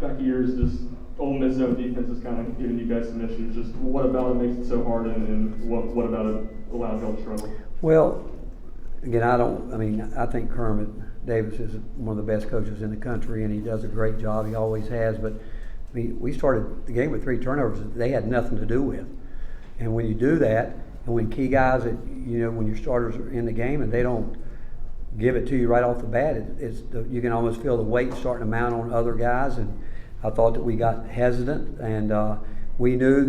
back years, just Ole Miss zone defense is kind of giving you guys some issues. Just what about it makes it so hard, and what about it allows y'all to struggle? Well, again, I think Kermit Davis is one of the best coaches in the country, and he does a great job. He always has. But we started the game with 3 turnovers that they had nothing to do with. And when you do that, and when key guys, when your starters are in the game and they don't give it to you right off the bat, you can almost feel the weight starting to mount on other guys. And I thought that we got hesitant, and we knew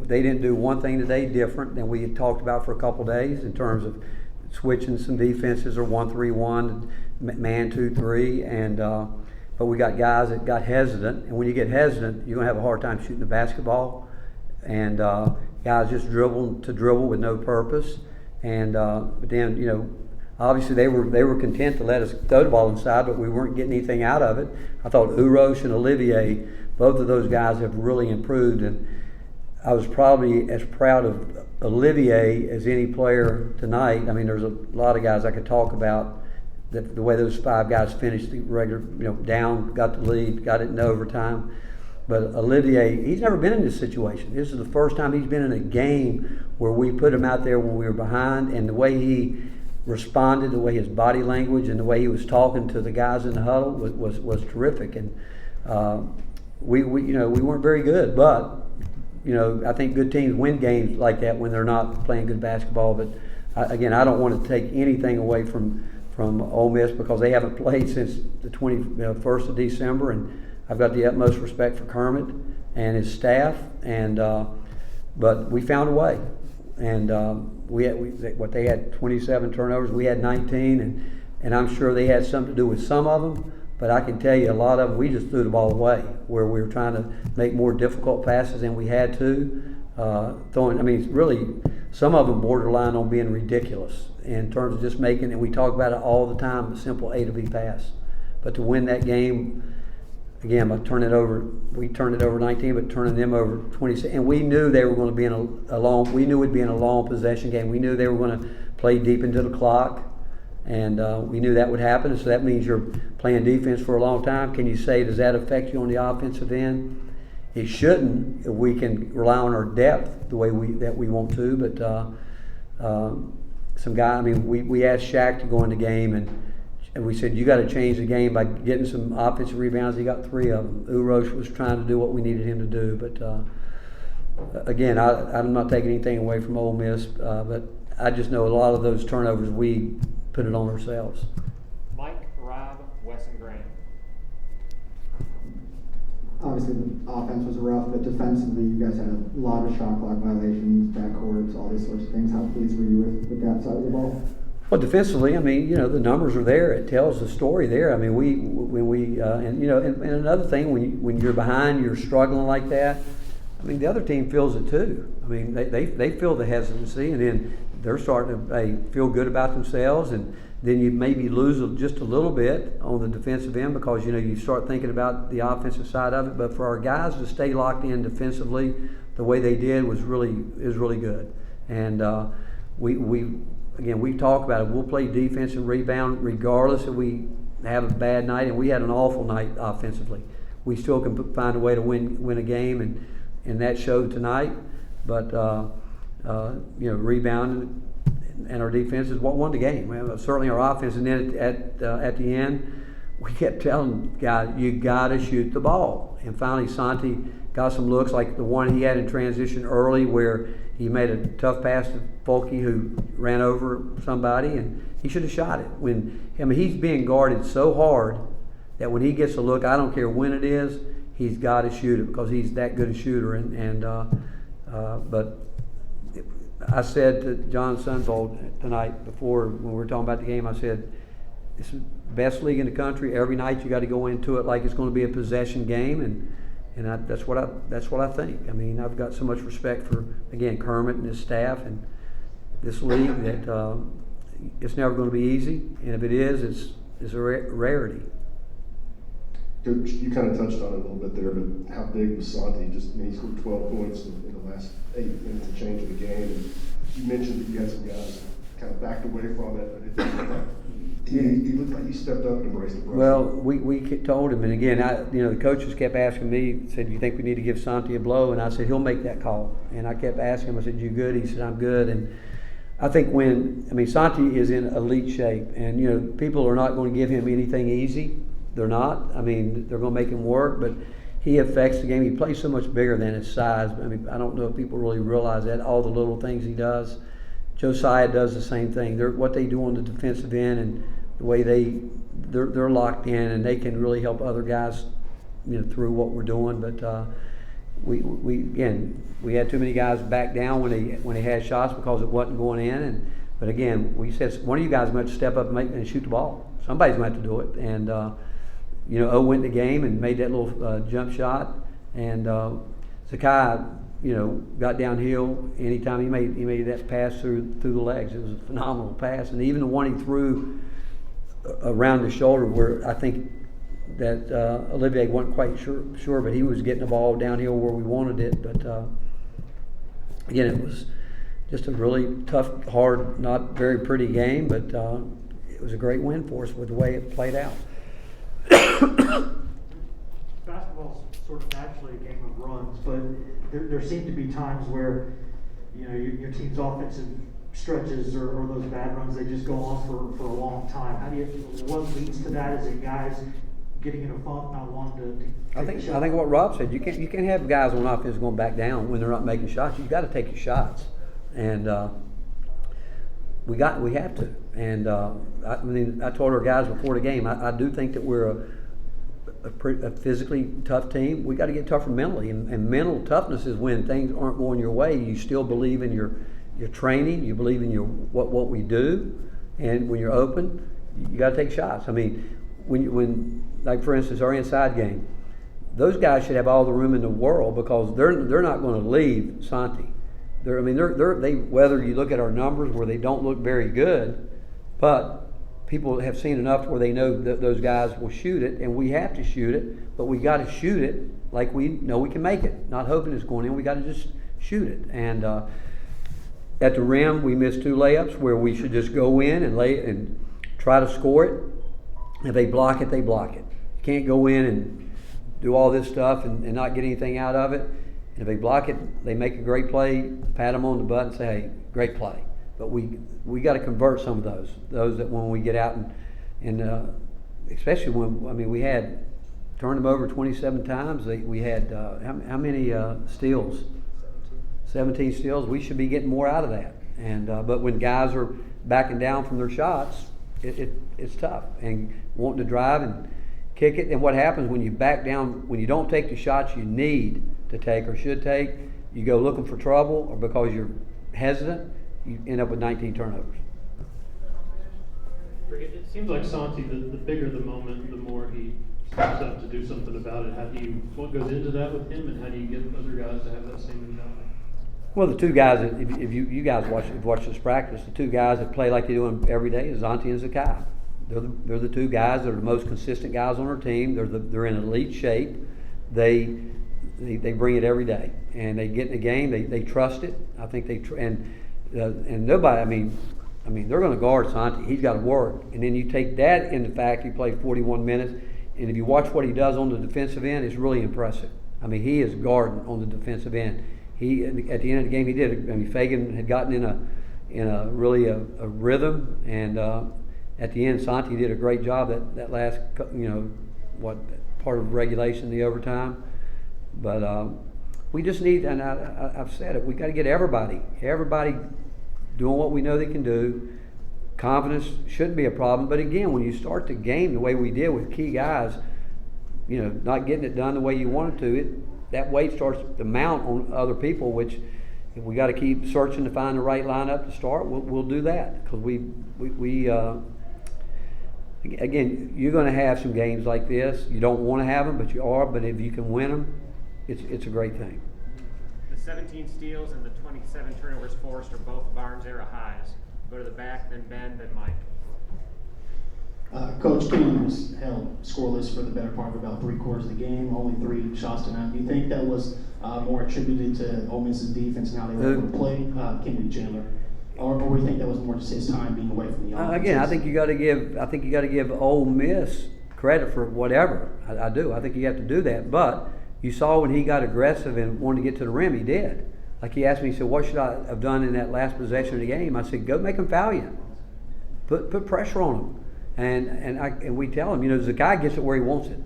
they didn't do one thing today different than we had talked about for a couple days in terms of switching some defenses or 1-3-1, man 2-3, and but we got guys that got hesitant. And when you get hesitant, you're gonna have a hard time shooting the basketball. And guys just dribble with no purpose. And but then obviously they were content to let us throw the ball inside, but we weren't getting anything out of it. I thought Urosh and Olivier, both of those guys have really improved, and I was probably as proud of Olivier as any player tonight. I mean, there's a lot of guys I could talk about the way those 5 guys finished the regular, down, got the lead, got it in overtime. But Olivier, he's never been in this situation. This is the first time he's been in a game where we put him out there when we were behind, and the way he responded, the way his body language and the way he was talking to the guys in the huddle was terrific. And we weren't very good, but I think good teams win games like that when they're not playing good basketball. But again, I don't want to take anything away from Ole Miss because they haven't played since the 21st of December, and I've got the utmost respect for Kermit and his staff. And but we found a way. And they had 27 turnovers, we had 19, and I'm sure they had something to do with some of them. But I can tell you a lot of them, we just threw the ball away where we were trying to make more difficult passes than we had to. Really, some of them borderline on being ridiculous in terms of just making, and we talk about it all the time, a simple A to B pass. But to win that game, again, we turned it over 19, but turning them over 26. And we knew they were going to be in we knew it'd be in a long possession game. We knew they were going to play deep into the clock. And we knew that would happen, so that means you're playing defense for a long time. Can you say, does that affect you on the offensive end? It shouldn't, if we can rely on our depth the way we want to. But some guy, we asked Shaq to go in the game, and we said, you got to change the game by getting some offensive rebounds. He got 3 of them. Urosh was trying to do what we needed him to do. But again, I'm not taking anything away from Ole Miss, but I just know a lot of those turnovers we put it on ourselves. Mike, Rob, Wes, and Grant. Obviously, the offense was rough, but defensively, you guys had a lot of shot clock violations, backcourts, all these sorts of things. How pleased were you with that side of the ball? Well, defensively, the numbers are there. It tells the story there. And another thing, when you're behind, you're struggling like that. The other team feels it too. They feel the hesitancy, and then they're starting to feel good about themselves, and then you maybe lose just a little bit on the defensive end because you start thinking about the offensive side of it. But for our guys to stay locked in defensively the way they did is really good. And we talk about it. We'll play defense and rebound regardless if we have a bad night, and we had an awful night offensively. We still can find a way to win a game, and that showed tonight. But rebounding and our defense is what won the game. Certainly our offense, and then at the end, we kept telling guys, you got to shoot the ball. And finally, Santi got some looks like the one he had in transition early where he made a tough pass to Folke who ran over somebody, and he should have shot it. He's being guarded so hard that when he gets a look, I don't care when it is, he's got to shoot it because he's that good a shooter. But I said to John Sunvold tonight before when we were talking about the game, I said, it's the best league in the country. Every night you got to go into it like it's going to be a possession game, and that's what I think. I've got so much respect for, again, Kermit and his staff and this league that it's never going to be easy, and if it is, it's a rarity. Coach, you kind of touched on it a little bit there, but how big was Santi? He scored 12 points in the last 8 minutes of change of the game. And you mentioned that you had some guys kind of backed away from it, but he He looked like he stepped up and embraced the pressure. Well, we told him, and again, the coaches kept asking me, said, "You think we need to give Santi a blow?" And I said, "He'll make that call." And I kept asking him, I said, "You good?" He said, "I'm good." And I think Santi is in elite shape, and people are not going to give him anything easy. They're not. They're going to make him work, but he affects the game. He plays so much bigger than his size. I don't know if people really realize that, all the little things he does. Josiah does the same thing. What they do on the defensive end and the way they're locked in, and they can really help other guys, through what we're doing. But we had too many guys back down when they had shots because it wasn't going in. But again, we said one of you guys might step up and shoot the ball. Somebody's going to have to do it. And O went in the game and made that little jump shot, and Zakai, got downhill. Anytime he made that pass through the legs, it was a phenomenal pass. And even the one he threw around the shoulder, where I think that Olivier wasn't quite sure, but he was getting the ball downhill where we wanted it. But again, it was just a really tough, hard, not very pretty game, but it was a great win for us with the way it played out. Basketball's sort of naturally a game of runs, but there seem to be times where your team's offensive stretches or those bad runs, they just go on for a long time. What leads to that? Is it guys getting in a funk, not wanting to I think what Rob said, you can't have guys on offense going back down when they're not making shots. You've got to take your shots, and we have to. And I told our guys before the game, I do think that we're a physically tough team. We got to get tougher mentally, and mental toughness is when things aren't going your way. You still believe in your training. You believe in what we do, and when you're open, you got to take shots. When like for instance our inside game, those guys should have all the room in the world because they're not going to leave Santi. They whether you look at our numbers where they don't look very good, but people have seen enough where they know that those guys will shoot it, and we have to shoot it, but we got to shoot it like we know we can make it, not hoping it's going in. We got to just shoot it. And at the rim, we missed 2 layups where we should just go in and try to score it. If they block it, they block it. You can't go in and do all this stuff and not get anything out of it. And if they block it, they make a great play, pat them on the butt and say, "Hey, great play." But we got to convert some of those that when we get out and especially when we had turned them over 27 times. We had how many steals? 17 steals. We should be getting more out of that. And but when guys are backing down from their shots, it's tough and wanting to drive and kick it. And what happens when you back down, when you don't take the shots you need to take or should take, you go looking for trouble, or because you're hesitant, you end up with 19 turnovers. It seems like Santi, the bigger the moment, the more he steps up to do something about it. What goes into that with him, and how do you get other guys to have that same mentality? Well, the 2 guys, if you guys watch this practice, the 2 guys that play like they do every day is Santi and Zakai. They're the 2 guys that are the most consistent guys on our team. They're in elite shape. They bring it every day, and they get in the game. They trust it. I think and nobody. They're going to guard Santi. He's got to work, and then you take that into fact. He played 41 minutes, and if you watch what he does on the defensive end, it's really impressive. He is guarding on the defensive end. He at the end of the game he did. Fagan had gotten in a really a rhythm, and at the end Santi did a great job that last part of regulation, the overtime. But we just need, and I've said it, we got to get everybody doing what we know they can do. Confidence shouldn't be a problem, but again, when you start the game the way we did with key guys, not getting it done the way you wanted to, that weight starts to mount on other people, which if we got to keep searching to find the right lineup to start, we'll do that. Because again, you're going to have some games like this. You don't want to have them, but you are. But if you can win them, it's a great thing. The 17 steals and the 27 turnovers forced are both Barnes era highs. Go to the back, then Ben, then Mike. Coach, Keenan was held scoreless for the better part of about 3/4 of the game, only 3 shots tonight. Do you think that was more attributed to Ole Miss's defense and how they were able to play? Kennedy Chandler. or we think that was more just his time being away from the offense? Again, I think you got to give Ole Miss credit for whatever. I do. I think you have to do that. But you saw when he got aggressive and wanted to get to the rim, he did. Like he asked me, he said, "What should I have done in that last possession of the game?" I said, "Go make him foul you. Put pressure on him." And we tell him, Zakai gets it where he wants it.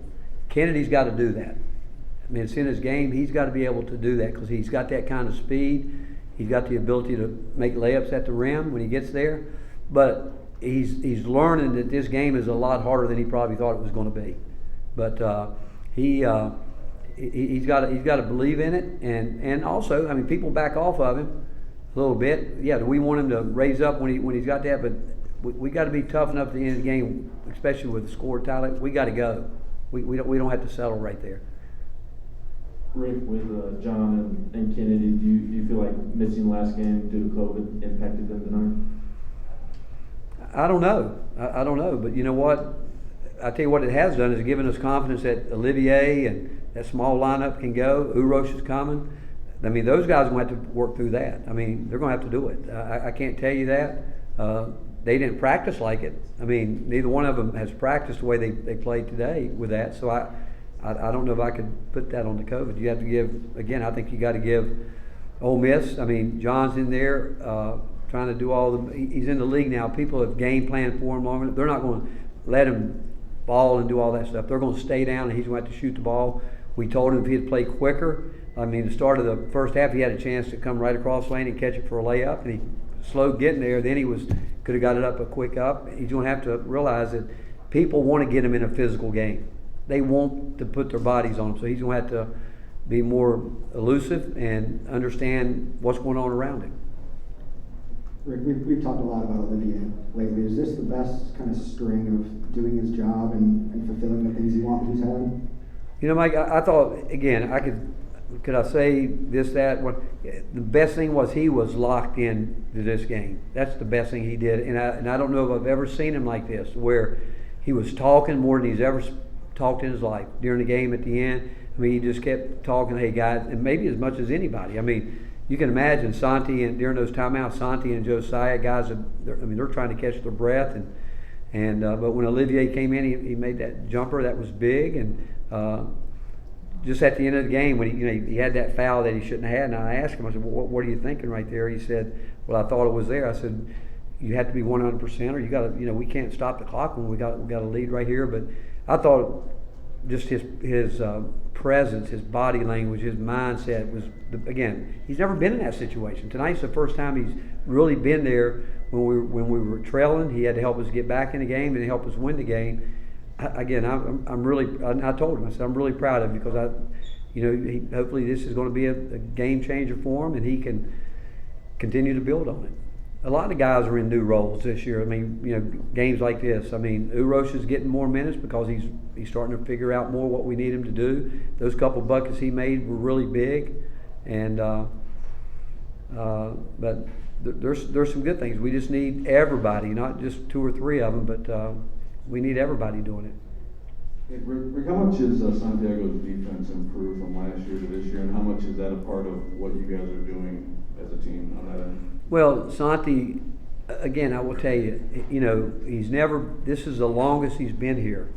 Kennedy's got to do that. I mean, it's in his game. He's got to be able to do that because he's got that kind of speed. He's got the ability to make layups at the rim when he gets there. But he's learning that this game is a lot harder than he probably thought it was going to be. But he's got to believe in it. And also, I mean, people back off of him a little bit. Yeah, we want him to raise up when he's got that. But we got to be tough enough at the end of the game, especially with the score talent. We got to go. We don't have to settle right there. Rick, with John and Kennedy, do you feel like missing last game due to COVID impacted them tonight? I don't know. I don't know. But you know what? I tell you what it has done is given us confidence that Olivier and that small lineup can go. Urosh is coming. I mean, those guys are going to have to work through that. I mean, they're going to have to do it. I can't tell you that. They didn't practice like it. I mean, neither one of them has practiced the way they played today with that. So I don't know if I could put that on the COVID. You have to give, again, I think you got to give Ole Miss. I mean, John's in there trying to do he's in the league now. People have game planned for him longer. They're not going to let him ball and do all that stuff. They're going to stay down and he's going to have to shoot the ball. We told him if he'd play quicker, I mean, the start of the first half, he had a chance to come right across lane and catch it for a layup, and he slowed getting there. Then he could have got it up a quick up. He's going to have to realize that people want to get him in a physical game. They want to put their bodies on him. So he's going to have to be more elusive and understand what's going on around him. Rick, we've talked a lot about Olivier lately. Is this the best kind of string of doing his job and fulfilling the things he's had? Mike, I thought, again, could I say this, that? The best thing was he was locked in to this game. That's the best thing he did. And I don't know if I've ever seen him like this, where he was talking more than he's ever talked in his life during the game at the end. I mean, he just kept talking, hey guys, and maybe as much as anybody. I mean, you can imagine Santi and during those timeouts, Santi and Josiah, guys, they're trying to catch their breath. But when Olivier came in, he made that jumper that was big. And just at the end of the game, when he had that foul that he shouldn't have had, and I asked him, I said, well, what are you thinking right there? He said, well, I thought it was there. I said, you have to be 100%, or you got to, we can't stop the clock when we got a lead right here. But I thought just his presence, his body language, his mindset was, again, he's never been in that situation. Tonight's the first time he's really been there when we were trailing. He had to help us get back in the game and help us win the game. Again, I'm really, I told him, I said, I'm really proud of him because hopefully this is going to be a game changer for him and he can continue to build on it. A lot of guys are in new roles this year. I mean, games like this. I mean, Urosh is getting more minutes because he's starting to figure out more what we need him to do. Those couple buckets he made were really big, and but there's some good things. We just need everybody, not just two or three of them, but we need everybody doing it. Hey, Rick, how much is Santiago's defense improved from last year to this year, and how much is that a part of what you guys are doing as a team on that end? Well, Santi, again, I will tell you, this is the longest he's been here.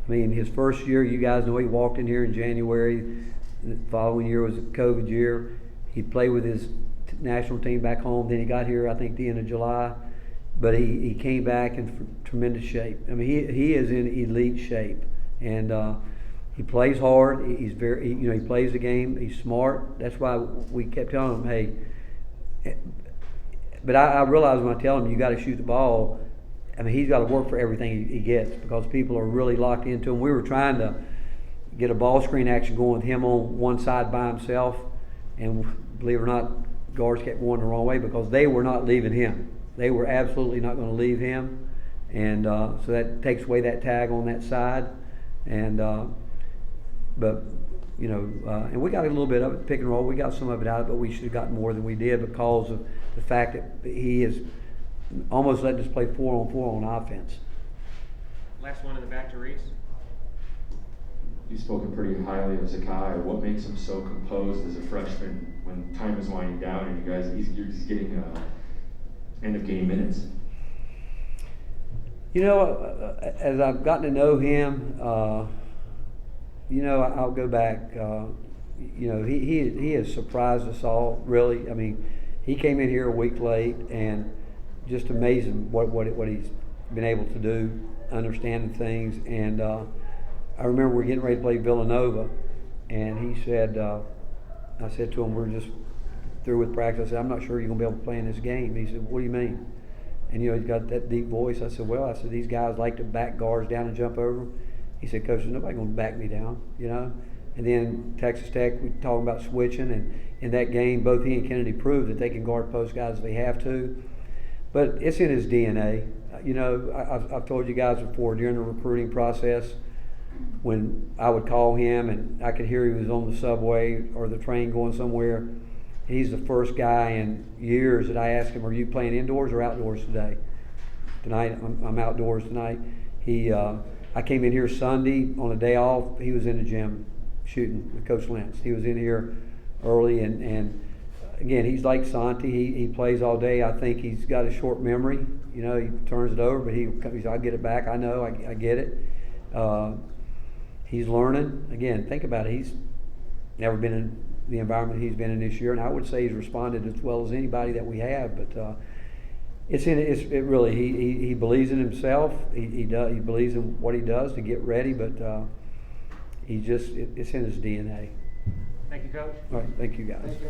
I mean, his first year, you guys know he walked in here in January. The following year was a COVID year. He played with his national team back home. Then he got here, I think, the end of July. But he came back in tremendous shape. I mean, he is in elite shape. And he plays hard. He's very, he plays the game. He's smart. That's why we kept telling him, hey. But I realize when I tell him you got to shoot the ball, I mean, he's got to work for everything he gets because people are really locked into him. We were trying to get a ball screen action going with him on one side by himself, and believe it or not, guards kept going the wrong way because they were not leaving him. They were absolutely not going to leave him, and so that takes away that tag on that side. And and we got a little bit of it, pick and roll. We got some of it out of it, but we should have gotten more than we did because of the fact that he is almost letting us play 4-on-4 on offense. Last one in the back to Reese. You've spoken pretty highly of Zakai. What makes him so composed as a freshman when time is winding down and you're just getting end of game minutes? You know, as I've gotten to know him, you know, I'll go back. You know, he has surprised us all, really. I mean, he came in here a week late, and just amazing what he's been able to do, understanding things. And I remember we're getting ready to play Villanova, and he said, I said to him, we're just through with practice. I said, I'm not sure you're going to be able to play in this game. He said, what do you mean? And, you know, he's got that deep voice. I said, well, these guys like to back guards down and jump over them. He said, Coach, there's nobody going to back me down, you know. And then Texas Tech, we talking about switching. And in that game, both he and Kennedy proved that they can guard post guys if they have to. But it's in his DNA. You know, I've told you guys before, during the recruiting process, when I would call him and I could hear he was on the subway or the train going somewhere, he's the first guy in years that I asked him, are you playing indoors or outdoors today? Tonight, I'm outdoors tonight. I came in here Sunday on a day off. He was in the gym shooting with Coach Lentz. He was in here early, and again, he's like Santi. He plays all day. I think he's got a short memory. You know, he turns it over, but he's I'll get it back. I know, I get it. He's learning. Again, think about it. He's never been in the environment he's been in this year, and I would say he's responded as well as anybody that we have. But it really he believes in himself. He believes in what he does to get ready. But it's in his DNA. Thank you, Coach. All right, thank you guys. Thank you.